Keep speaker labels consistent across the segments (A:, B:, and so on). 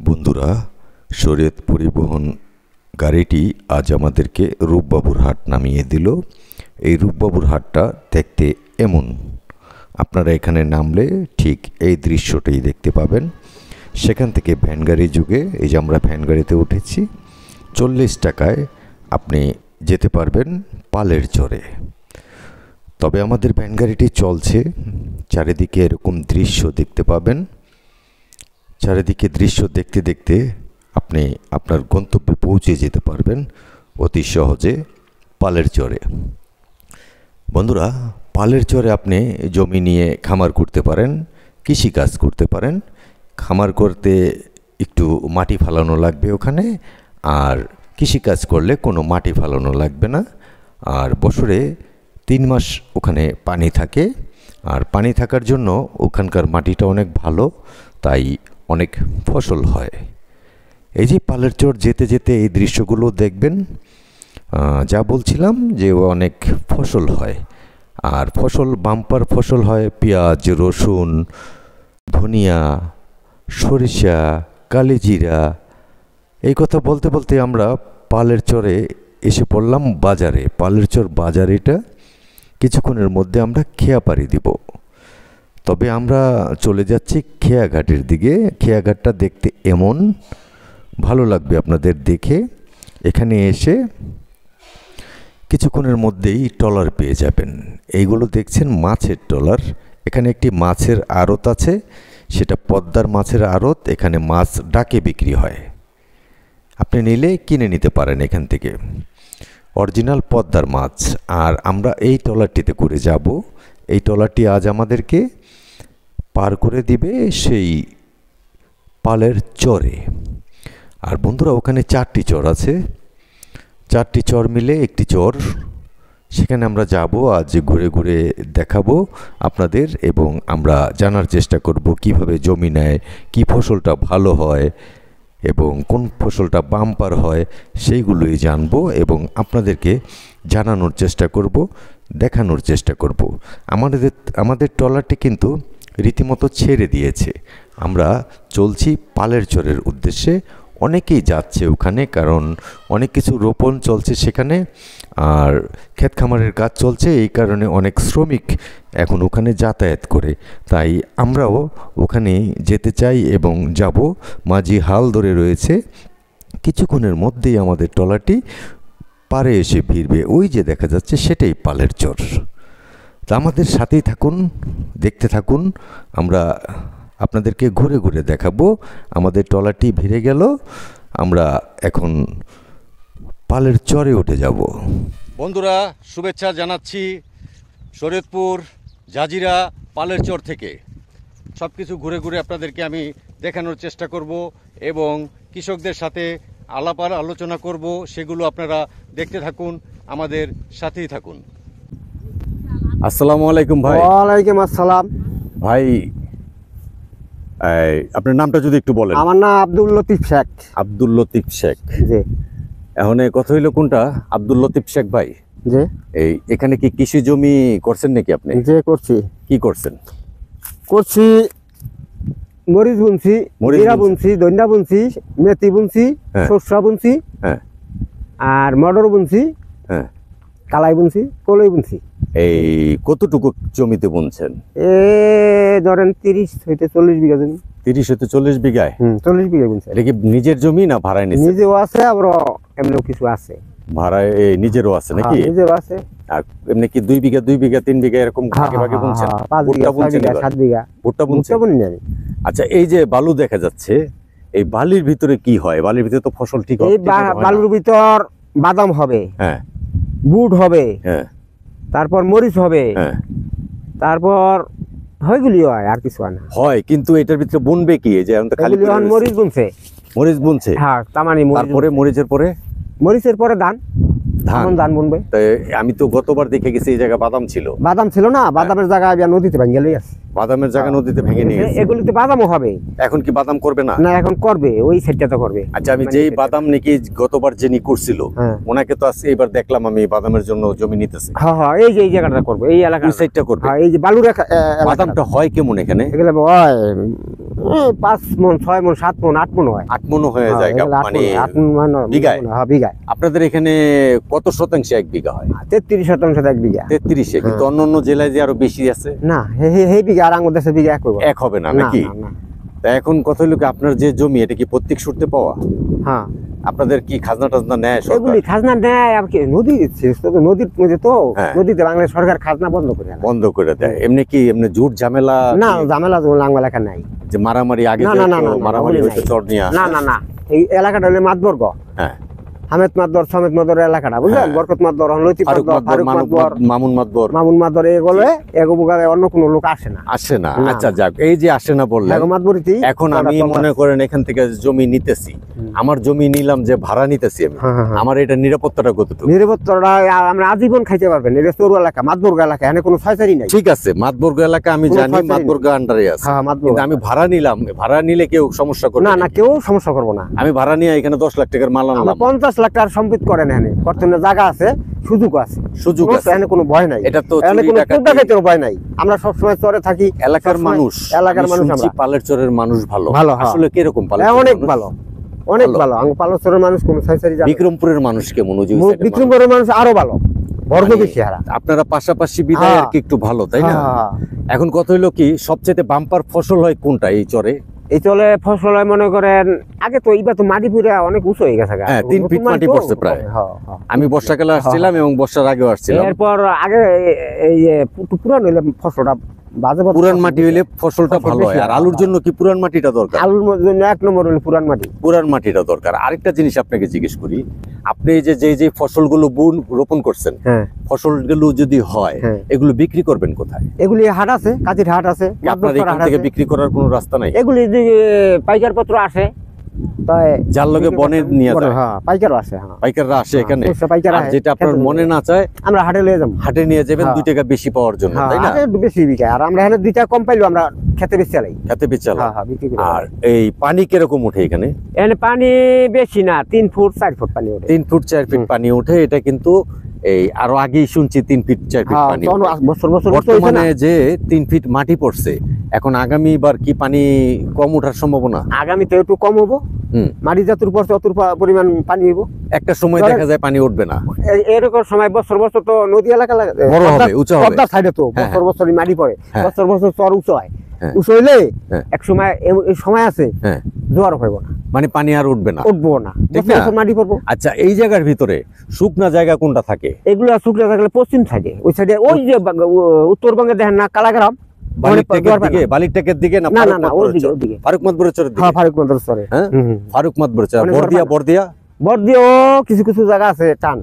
A: বন্ধুরা, শরীয়ত পরিবহন গাড়িটি আজ আমাদেরকে রূপবাবুর হাট নামিয়ে দিল। এই রূপবাবুর হাটটা দেখতে এমন, আপনারা এখানে নামলে ঠিক এই দৃশ্যটাই দেখতে পাবেন। সেখান থেকে ভ্যান গাড়ি যুগে এই যে আমরা ভ্যান গাড়িতে উঠেছি, 40 টাকায় আপনি যেতে পারবেন পালের চরে। তবে আমাদের ভ্যান গাড়িটি চলছে, চারিদিকে এরকম দৃশ্য দেখতে পাবেন। চারিদিকে দৃশ্য দেখতে দেখতে আপনি আপনার গন্তব্যে পৌঁছে যেতে পারবেন অতি সহজে পালের চরে। বন্ধুরা, পালের চরে আপনি জমি নিয়ে খামার করতে পারেন, কৃষিকাজ করতে পারেন। খামার করতে একটু মাটি ফালানো লাগবে ওখানে, আর কৃষিকাজ করলে কোনো মাটি ফালানো লাগবে না। আর বছরে 3 মাস ওখানে পানি থাকে, আর পানি থাকার জন্য ওখানকার মাটিটা অনেক ভালো, তাই অনেক ফসল হয়। এই যে পালের চর যেতে যেতে এই দৃশ্যগুলো দেখবেন। যা বলছিলাম যে অনেক ফসল হয়, আর ফসল বাম্পার ফসল হয়। পেঁয়াজ, রসুন, ধনিয়া, সরিষা, কালিজিরা। এই কথা বলতে বলতে আমরা পালের চরে এসে পড়লাম বাজারে। পালের চর বাজার এটা, কিছুক্ষণের মধ্যে আমরা খেয়াপাড়ি দিব। তবে আমরা চলে যাচ্ছি খেয়াঘাটের দিকে। খেয়াঘাটটা দেখতে এমন ভালো লাগবে আপনাদের দেখে। এখানে এসে কিছুক্ষণের মধ্যেই ট্রলার পেয়ে যাবেন। এইগুলো দেখছেন মাছের ট্রলার। এখানে একটি মাছের আড়ত আছে, সেটা পদ্মার মাছের আড়ত। এখানে মাছ ডাকে বিক্রি হয়, আপনি নিলে কিনে নিতে পারেন এখান থেকে, অরিজিনাল পদ্মার মাছ। আর আমরা এই ট্রলারটিতে করে যাব। এই ট্রলারটি আজ আমাদেরকে পার করে দিবে সেই পালের চরে। আর বন্ধুরা, ওখানে 4টি চর আছে, 4টি চর মিলে একটি চর। সেখানে আমরা যাব, আজ ঘুরে ঘুরে দেখাবো আপনাদের, এবং আমরা জানার চেষ্টা করব কিভাবে জমি নেয়, কি ফসলটা ভালো হয় এবং কোন ফসলটা বাম্পার হয়, সেইগুলোই জানবো এবং আপনাদেরকে জানানোর চেষ্টা করব, দেখানোর চেষ্টা করব। আমাদের ট্রলারটি কিন্তু রীতিমতো ছেড়ে দিয়েছে। আমরা চলছি পালের চরের উদ্দেশ্যে। অনেকেই যাচ্ছে ওখানে, কারণ অনেক কিছু রোপণ চলছে সেখানে, আর ক্ষেত খামারের কাজ চলছে। এই কারণে অনেক শ্রমিক এখন ওখানে যাতায়াত করে, তাই আমরাও ওখানে যেতে চাই এবং যাব। মাঝি হাল ধরে রয়েছে, কিছুক্ষণের মধ্যেই আমাদের ট্রলারটি পাড়ে এসে ভিড়বে। ওই যে দেখা যাচ্ছে সেটাই পালের চর। তা আমাদের সাথেই থাকুন, দেখতে থাকুন। আমরা আপনাদেরকে ঘুরে ঘুরে দেখাবো। আমাদের ট্রলারটি ভিড়ে গেল, আমরা এখন পালের চরে উঠে যাব।
B: বন্ধুরা, শুভেচ্ছা জানাচ্ছি শরীয়তপুর জাজিরা পালের চর থেকে। সব কিছু ঘুরে ঘুরে আপনাদেরকে আমি দেখানোর চেষ্টা করব এবং কৃষকদের সাথে আলোচনা করব। সেগুলো আপনারা দেখতে থাকুন, আমাদের সাথেই থাকুন। আসসালামু আলাইকুম ভাই।
C: ওয়ালাইকুম আসসালাম
B: ভাই, আপনার নামটা যদি একটু বলেন।
C: আমার নাম আব্দুল লতিফ শেখ।
B: আব্দুল লতিফ শেখ।
C: জি।
B: এখন কথা হইলো কোনটা? আব্দুল লতিফ শেখ ভাই,
C: জি।
B: এখানে কি কৃষি জমি করছেন নাকি আপনি?
C: জি, করছি।
B: কি করছেন?
C: করছি মরিচ বুনছি, জিরা বুনছি, ধনিয়া বুনছি, মেথি বুনছি, সরষা বুনছি,
B: হ্যাঁ,
C: আর মটর বুনছি,
B: হ্যাঁ,
C: কালাই বুনছি, কলই বুনছি।
B: এই কতটুকু জমিতে বুনছেন?
C: ধরেন 30 হইতে 40 বিঘা জমি।
B: 30 হইতে 40 বিঘায়?
C: 40 বিঘা বুনছি।
B: এটা কি নিজের জমি না ভাড়ায় নিছেন?
C: নিজেও আছে, আবার এমনিও কিছু আছে।
B: ভাড়ায় নিজেরও আছে নাকি?
C: নিজেরও আছে।
B: আর এমনি কি 2 বিঘা 3 বিঘা এরকম ভাগে ভাগে বুনছেন?
C: 5 বিঘা, 7 বিঘা।
B: ভুট্টা বুনছেন?
C: বুনি আমি।
B: আচ্ছা, এই যে বালু দেখা যাচ্ছে, এই বালির ভিতরে কি হয়? বালির ভিতরে তো ফসল ঠিক হয়?
C: এই বালুর ভিতর বাদাম হবে,
B: হ্যাঁ,
C: বুট হবে,
B: হ্যাঁ,
C: তারপর মরিচ হবে,
B: হ্যাঁ,
C: তারপর হয়গুলি হয়, আর কিছু হয় না।
B: হয়, কিন্তু এটার ভিতরে বুনবে কি? এই যে খালি
C: মরিচ বুনছে।
B: মরিচ বুনছে?
C: হ্যাঁ, তামানি মরিচ।
B: তারপরে মরিচের পরে?
C: মরিচের পরে ধান বুনবে।
B: আমি তো গতবার দেখে গেছি এই জায়গা বাদাম ছিল।
C: বাদাম ছিল না, বাদামের জায়গায় নদীতে ভেঙে লই আছে।
B: বাদামের জায়গা নদীতে ভেঙে নিয়ে গেছে।
C: এগুলিতে বাদামও হবে।
B: এখন কি বাদাম করবে না?
C: না, এখন করবে, ওই সাইডটা করবে।
B: আচ্ছা, আমি যেই বাদাম নাকি গতবার যিনি করছিল, ওনাকে তো আজকে এবার দেখলাম আমি বাদামের জন্য জমি নিতেছে।
C: হ্যাঁ হ্যাঁ, এই যে এই জায়গাটা করবে, এই এলাকা
B: সাইডটা করবে।
C: এই যে বালুর
B: বাদামটা হয় কেমন এখানে?
C: এগুলো হয় এই 5 মণ 6 মণ 7 মণ 8 মণ হয়।
B: 8 মণ হয়ে যায় মানে বিঘায়?
C: বিঘায়।
B: আপনাদের এখানে কত শতাংশে 1 বিঘা হয়?
C: 33% 1 বিঘা।
B: 33-এ, কিন্তু অন্যান্য জেলায় যে আরো বেশি আছে।
C: না এই বিঘা আর আমাদের দেশে বিঘা
B: এক হবে না নাকি? তা এখন কথা হলো কি, আপনার যে জমি এটা কি প্রত্যেক সূত্রে পাওয়া?
C: হ্যাঁ।
B: আপনাদের কি খাজনা টাজনা নেয় সরকার?
C: এগুলি খাজনা নেয় আর কি, নদীর মধ্যে তো
B: হ্যাঁ।
C: নদীতে বাংলাদেশ সরকার খাজনা বন্ধ করে
B: দেয়। এমনি কি এমনি জুট ঝামেলা?
C: না, ঝামেলা লাঙ্গল এলাকা নাই।
B: যে মারামারি আগে
C: না, না, না,
B: মারামারি হইতো চর নিয়ে?
C: না, এই এলাকাটা হলো মাতবর্গ।
B: হ্যাঁ,
C: হামেদ মাতবর, সমেত মাতবর এলাকাটা বুঝলেন? বরকত মাতবর, লতিফ মাতবর, ফারুক মাতবর, মামুন মাতবর, অন্য কোনো লোক আসে না।
B: আচ্ছা যাক, এই যে আসে না বললেন, এখন আমি মনে করেন এখান থেকে জমি নিতেছি, আমার জমি নিলাম যে ভাড়া নিতেছি আমি, আমার এটা নিরাপত্তাটা কতটুকু?
C: নিরাপত্তাটা আমরা আজীবন খাইতে পারবেন। এটা চোর এলাকা, মাতবর্গ এলাকা, এখানে কোনো ছয়চারি নাই।
B: ঠিক আছে, মাতবর্গ এলাকা আমি জানি, মাতবর্গ আন্ডারে আছে। কিন্তু আমি ভাড়া নিলাম, ভাড়া নিলে কেউ সমস্যা করবে
C: না? না, কেউ সমস্যা করবো না।
B: আমি ভাড়া নিয়ে এখানে 10 লাখ টাকার মাল আনলাম,
C: 50 লাখ টাকার সম্পদ করেন এখানে, বর্তমানে জায়গা আছে, সুযোগ আছে, এখানে কোনো ভয় নাই।
B: এটা তো
C: ভয় নাই। আমরা সবসময় চরে থাকি,
B: এলাকার মানুষ আমরা পালের চরের মানুষ ভালো। আসলে কিরকম পালের?
C: অনেক ভালো, অনেক ভালো। পালের চরের মানুষ কোনো ছয়চারি।
B: বিক্রমপুরের মানুষ কেমন?
C: বিক্রমপুরের মানুষ আরো ভালো, বর্গ বেশি হারা।
B: আপনারা পাশাপাশি বিদায় আর কি একটু ভালো, তাই না? এখন কথা হইলো কি, সবচেয়ে বাম্পার ফসল হয় কোনটা এই চরে?
C: এই চলে ফসল হয় মনে করেন, আগে তো এইবার তো মাটি পুরা অনেক উঁচু হয়ে গেছে।
B: 3 ফিট মাটি পড়ছে প্রায়। আমি বর্ষাকালে আসছিলাম এবং বর্ষার আগেও আসছিলাম।
C: এরপর আগে এই যে পুরান হইলে ফসলটা বাজে,
B: পুরান মাটি হইলে ফসলটা ভালো হয়। আর আলুর জন্য কি পুরান মাটিটা দরকার?
C: আলুর জন্য 1 নম্বর হলো পুরান মাটিটা
B: দরকার। আরেকটা জিনিস আপনাকে জিজ্ঞেস করি, আপনি যে ফসলগুলো রোপণ করছেন, ফসলগুলো যদি হয়, এগুলো বিক্রি করবেন কোথায়?
C: এগুলি হাট আছে, কাজীর হাট আছে।
B: আপনার এখান থেকে বিক্রি করার কোনো রাস্তা নাই?
C: এগুলি পাইকার পত্র আসে,
B: যার লগে বনে নিয়ে যায়।
C: পাইকার আসে,
B: পাইকাররা আসে এখানে। যেটা আপনার মনে না চায়,
C: আমরা হাটে নিয়ে যাব,
B: হাটে নিয়ে যাবেন 2 টাকা বেশি পাওয়ার জন্য, তাই না?
C: বেশি বিক্রি। আর আমরা এখানে 2 টাকা কম পাইলো আমরা খেতে বেশি চালাই।
B: আর এই পানি কিরকম ওঠে এখানে?
C: এখানে পানি বেশি না, 3 ফুট 4 ফুট পানি ওঠে।
B: 3 ফুট 4 ফিট পানি ওঠে। এটা কিন্তু এই আরো আগেই শুনছি 3 ফিট 4 ফিট পানি। বর্তমানে যে 3 ফিট মাটি পড়ছে, এখন আগামীবার কি পানি কম ওঠার সম্ভাবনা?
C: আগামীতে একটু কম হবো। মাটি যতটুকু পড়ছে অত পরিমাণ পানি হইব।
B: একটা সময় দেখা যায় পানি উঠবে না।
C: এরকম সময় বছর তো নদী এলাকা
B: বড় হবে, উঁচু হবে।
C: পদ্মার সাইডে তো বছরই মাটি পড়ে, বছর চর উঁচু হয়। উঁচু হইলে এক সময় আছে জোয়ার হইব না,
B: মানে পানি আর উঠবে না,
C: উঠবো না, মাটি পড়বো।
B: আচ্ছা, এই জায়গার ভিতরে শুকনা জায়গা কোনটা থাকে?
C: এগুলো শুকনা থাকলে পশ্চিম সাইডে, ওই সাইডে ওই যে উত্তরবঙ্গে দেখেন না, কালাগ্রাম,
B: বালিরটেকের দিকে না? ফারুক মাতবরের চরের দিকে।
C: ফারুক মাতবরের চরে,
B: ফারুক মাতবরের চর।
C: বর্দিয়া কিছু জায়গা আছে টান,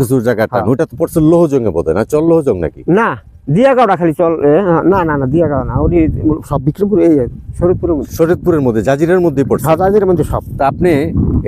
B: কিছু জায়গা টান। ওটা তো পড়ছে লোহজঙ্গে বোধ হয় না? চল লোহজং নাকি?
C: না, দিয়াগাঁওটা খালি চল। না দিয়াগাঁও না, ওই সব বিক্রমপুর, এই শরীয়তপুরের মধ্যে,
B: জাজিরার মধ্যে পড়ছে।
C: জাজিরার মধ্যে সব।
B: তা আপনি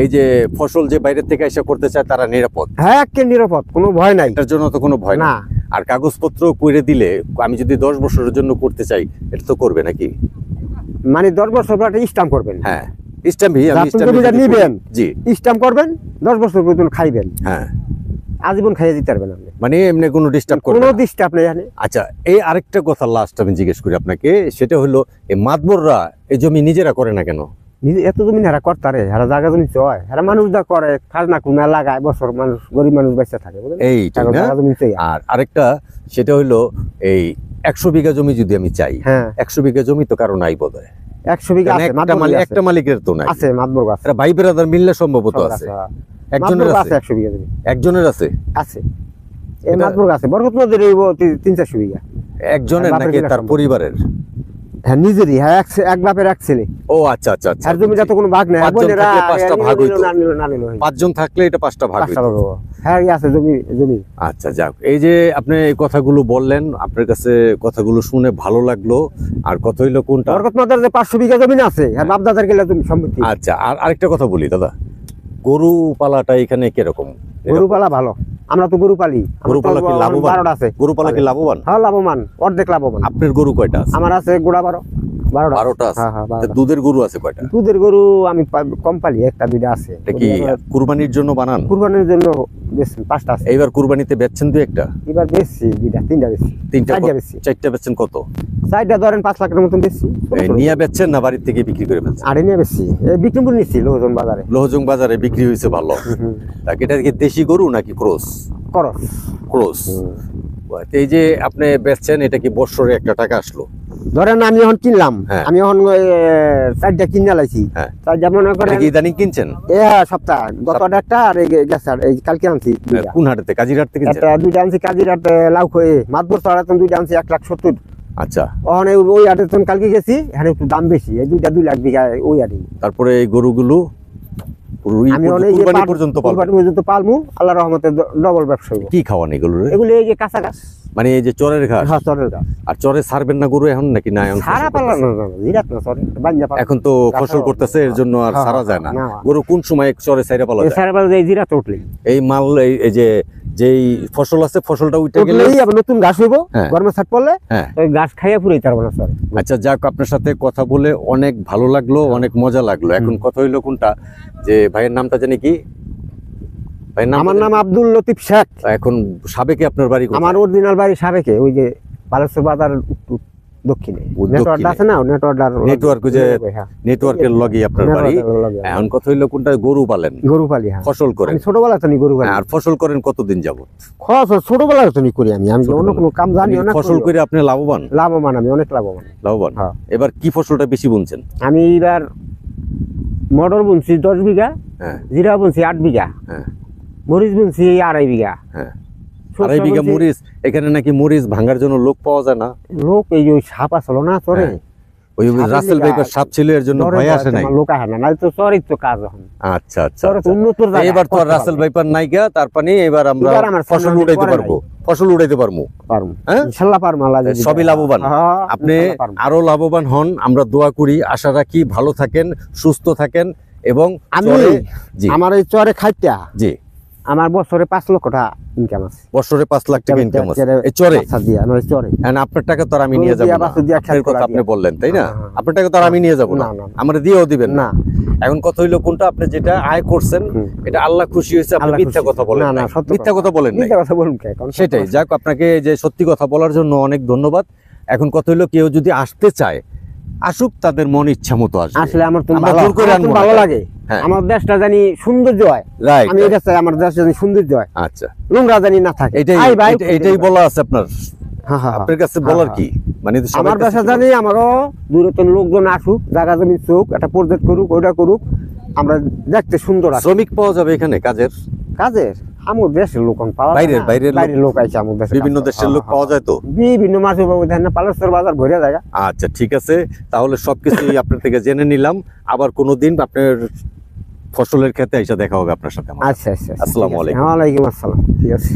B: এই যে ফসল যে বাইরে থেকে এসে করতে চায়, তারা নিরাপদ?
C: হ্যাঁ, নিরাপদ, কোনো ভয় নাই।
B: এটার জন্য তো কোনো ভয় না। আর কাগজপত্র করে দিলে, আমি যদি 10 বছরের জন্য করতে চাই, এটা তো করবে নাকি?
C: মানে 10 বছর পর স্ট্যাম্প করবেন।
B: হ্যাঁ, স্ট্যাম্প
C: নিবেন,
B: জি,
C: স্ট্যাম্প করবেন, 10 বছর পর্যন্ত খাইবেন।
B: হ্যাঁ,
C: আজীবন খাইয়ে দিতে পারবেন আপনি,
B: মানে এমনি কোনো ডিস্টার্ব করবে না?
C: কোনো ডিস্টার্ব নেই এখানে।
B: আচ্ছা, এই আরেকটা কথা লাস্ট আমি জিজ্ঞেস করি আপনাকে, সেটা হলো এই মাতবররা এই জমি নিজেরা করে না কেন?
C: এত জমি হারা করতারে, হারা জায়গা জমি চয়, হারা মানুষ দা করে, খাজনা কুনা লাগায়, বছর মানুষ, গরিব মানুষ বেঁচে থাকে।
B: আর আরেকটা, সেটা হলো এই 100 বিঘা জমি যদি আমি চাই, 100 বিঘা জমি তো কারো নাই বোধ হয়।
C: 100 বিঘা
B: একটা মালিকের তো নাই।
C: আছে, মাতবর আছে,
B: ভাই ব্রাদার মিললে সম্ভবত আছে। একজনের আছে
C: 100 বিঘা জমি,
B: একজনের আছে।
C: এই মাতবর আছে বরকত নদীর 300-400 বিঘা।
B: একজনের নাকি তার পরিবারের?
C: হ্যাঁ, নিজেরই। হ্যাঁ, এক বাপের এক ছেলে।
B: ও আচ্ছা।
C: আর জমিটা তো কোনো ভাগ নাই,
B: 5টা ভাগ হইতো। 5 জন থাকলে এটা 5টা ভাগ হইতো।
C: হ্যাঁ, আছে জমি।
B: আচ্ছা, যাক, এই যে আপনি এই কথাগুলো বললেন, আপনার কাছে কথাগুলো শুনে ভালো লাগলো। আর কথা হইলো কোনটা,
C: বরকত নদীর যে 500 বিঘা জমি আছে, আর বাপ দাদার গেলে তুমি সম্পত্তি।
B: আচ্ছা, আর আরেকটা কথা বলি দাদা, গরু পালাটা এখানে কিরকম?
C: গরু পালা ভালো, আমরা তো গরু পালি।
B: গরু পালা কি লাভবান? গরু পালা কি লাভবান?
C: হ্যাঁ, লাভবান, অর্ধেক লাভবান।
B: আপনার গরু কয়টা আছে?
C: আমার আছে গোড়া 12।
B: 12টা আছে।
C: হ্যাঁ, হ্যাঁ, 12টা।
B: তা দুধের গরু আছে কয়টা?
C: দুধের গরু আমি কম পালি, একটা দুইটা আছে।
B: এটা কি কুরবানির জন্য বানান?
C: কুরবানির জন্য বেশি 5টা আছে।
B: এইবার কুরবানিতে বেচছেন দুই একটা?
C: এবার বেশি দুইটা, তিনটা বেশি, চারটা বেশি।
B: চারটা বেচছেন কত?
C: চারটা ধরেন 5 লাখের মতন বেশি।
B: নিয়ে বেচছেন না বাড়ির থেকে বিক্রি করে ফেলছেন?
C: আড়ে নিয়ে বেশি, বিক্রমপুর নিচ্ছি লোহজন বাজারে।
B: লোহজং বাজারে বিক্রি হয়েছে ভালো। তা এটা কি দেশি গরু নাকি ক্রস?
C: খরচ
B: ক্রস। এই যে আপনি বেচছেন, এটা কি বছরে একটা টাকা আসলো?
C: ধরেন আমি এখন কিনলাম,
B: হ্যাঁ।
C: আমি এখন 4টা কিনে লাইছি।
B: হ্যাঁ।
C: 4টা মনে করেন
B: কি ইদানিং কিনছেন?
C: সপ্তাহ গত একটা আর এই গেছে, এই কালকে আনছি দুইটা।
B: কোন হাটেতে? কাজিরহাট থেকে কিনছেন?
C: একটা দুইটা আনছি কাজিরহাটে লাউ খয়ে, মাতবর চড়াতন দুইটা আনছি 1,70,000।
B: আচ্ছা,
C: ওখানে ওই হাটে তখন কালকে গেছি, এখানে একটু দাম বেশি, এই দুইটা 2 লাখ বিঘা ওই হাটে।
B: তারপরে এই গরুগুলো
C: আমি অনেক
B: কুরবানি পর্যন্ত
C: পালমু, আল্লাহ রহমতে ডবল ব্যবসা হইব।
B: কি খাওয়ান এগুলো?
C: এগুলো এই যে কাঁচা ঘাস,
B: মানে এই যে চরের ঘাস?
C: হ্যাঁ, চরের ঘাস।
B: আর চরে ছাড়বেন না গরু এখন নাকি? না, এখন
C: সারা পাল্লা না, জিরাত না, চরে বাঞ্জা পাল্লা।
B: এখন তো ফসল করতেছে, এর জন্য আর
C: হ্যাঁ,
B: ছাড়া যায় না।
C: না।
B: গরু কোন সময় চরে ছাইরা পালা
C: এই
B: যায়?
C: সারা পাল্লা এই জিরাত উঠলেই,
B: এই মাল এই যে যেই ফসল আছে, ফসলটা উঠে গেলে
C: উঠলেই আবার নতুন ঘাস হইব।
B: হ্যাঁ।
C: গরমে ছাট পড়লে
B: হ্যাঁ।
C: ওই ঘাস খাইয়া পুরাই তার না চরে।
B: আচ্ছা, যাক, আপনার সাথে কথা বলে অনেক ভালো লাগলো, অনেক মজা লাগলো। এখন কথা হইলো কোনটা, যে ভাইয়ের নামটা জানি কি? ভাইয়ের নাম?
C: আমার নাম আব্দুল লতিফ শেখ।
B: এখন সাবেকে আপনার বাড়ি কোথায়?
C: আমার অরিজিনাল বাড়ি সাবেকে, ওই যে বালেশ্বর বাজার দক্ষিণে। নেটওয়ার্ক আছে না,
B: নেটওয়ার্ক, যে নেটওয়ার্কের লগে আপনার বাড়ি। এখন কথা হইলো কোনটা, গরু পালেন,
C: গরু পালি। হ্যাঁ,
B: ফসল করেন?
C: আমি ছোটবেলা তো গরু পালি।
B: আর ফসল করেন কতদিন যাবত?
C: ছোটবেলা তো করি আমি, আমি অন্য কোনো কাম জানিও না।
B: ফসল করে আপনি লাভবান?
C: লাভবান, আমি অনেক লাভবান।
B: লাভবান।
C: হ্যাঁ।
B: এবার কি ফসলটা বেশি বুনছেন?
C: আমি এবার মটর বুনছি 10 বিঘা,
B: হ্যাঁ।
C: জিরা বুনছি 8 বিঘা,
B: হ্যাঁ।
C: মরিচ বুনছি 2.5 বিঘা।
B: হ্যাঁ। 2.5 বিঘা মরিচ। এখানে নাকি মরিচ ভাঙার জন্য লোক পাওয়া যায় না?
C: লোক এই যে সাপ আসলো না চরে,
B: ওই রাসেল ভাইপার সাপ ছিল, এর জন্য ভয় আসে নাই?
C: লোক আসে না, নাই তো চরেই তো কাজ এখন।
B: আচ্ছা, আচ্ছা।
C: চরে তো উন্নত জায়গা,
B: এবার তো আর রাসেল ভাইপার নাই গা, তার পানি এবার আমরা
C: এবার আমার
B: ফসল
C: সামনে
B: উড়াইতে
C: পরে
B: পারবো, ফসল উড়াইতে পারবো।
C: পারবো
B: হ্যাঁ?
C: ইনশাআল্লাহ পারবো, আল্লাহ যদি
B: সবই
C: দেয়।
B: লাভবান।
C: হ্যাঁ,
B: আপনি
C: ইনশাআল্লাহ পারবো।
B: আরো লাভবান হন, আমরা দোয়া করি, আশা রাখি ভালো থাকেন, সুস্থ থাকেন। এবং
C: আমি
B: জি,
C: আমার এই চরে খাইতা
B: জি,
C: আমার বছরে 5 লক্ষ টাকা ইনকাম আছে।
B: বছরে 5 লাখ টাকা ইনকাম আছে এই চরে?
C: আচ্ছা দিয়া, আমার চরে।
B: এখন আপনার টাকা তো আর আমি নিয়ে যাবো না, আপনার কথা আপনি বললেন, তাই না?
C: হ্যাঁ।
B: আপনার টাকা তো আর আমি নিয়ে যাবো না,
C: না, না, না।
B: আমরা দিয়েও দিবেন
C: না।
B: এখন কথা হইলো কোনটা, আপনি যেটা আয় করছেন এটা আল্লাহ খুশি হয়েছে, আপনি
C: আল্লাহ
B: মিথ্যা
C: খুশি।
B: কথা বলেন
C: না, না,
B: নাই।
C: সত্য
B: মিথ্যা কথা বলেন নাই।
C: মিথ্যা কথা বলুন কে এখন?
B: সেটাই। যাক, আপনাকে যে সত্যি কথা বলার জন্য অনেক ধন্যবাদ। এখন কথা হইলো কেউ যদি আসতে চায়, আসুক, তাদের মন ইচ্ছা মতো আসবে।
C: আসলে আমার তো
B: আমরা
C: ভালো,
B: জোর করে
C: আমার তো
B: আনবো না।
C: ভালো লাগে।
B: হ্যাঁ।
C: আমার দেশটা জানি সৌন্দর্য হয়,
B: রাইট।
C: আমি এটা চাই, আমার দেশটা জানি সৌন্দর্য হয়,
B: আচ্ছা,
C: নোংরা জানি না থাকে।
B: এটাই
C: আই ভাই,
B: এটাই বলা আছে আপনার?
C: হ্যাঁ, হ্যাঁ,
B: আপনার কাছে
C: হ্যাঁ,
B: বলার
C: হ্যাঁ।
B: কি মানে? সবার
C: আমার
B: কাছে
C: দেশে
B: কি
C: জানি আমারও দূরতন লোকজন আসুক, জায়গা জমি চোখ একটা প্রজেক্ট করুক, ওইটা করুক, আমরা দেখতে সুন্দর আছে।
B: শ্রমিক পাওয়া যাবে এখানে কাজের?
C: কাজের আমার দেশের লোক পাওয়া যায়
B: বাইরের
C: না।
B: বাইরের
C: বাইরের লোক আইছে আমার দেশে,
B: বিভিন্ন দেশের লোক পাওয়া যায় তো?
C: বিভিন্ন মাসে বাবু দেখেন না, পালস্তর বাজার ভরে জায়গা।
B: আচ্ছা, ঠিক আছে, তাহলে সবকিছুই আপনার থেকে জেনে নিলাম। আবার কোনোদিন আপনার ফসলের ক্ষেতে এসে দেখা হবে আপনার সাথে আমার।
C: আচ্ছা, আচ্ছা,
B: আসসালামু আলাইকুম।
C: ওয়ালাইকুম আসসালাম, ঠিক আছে।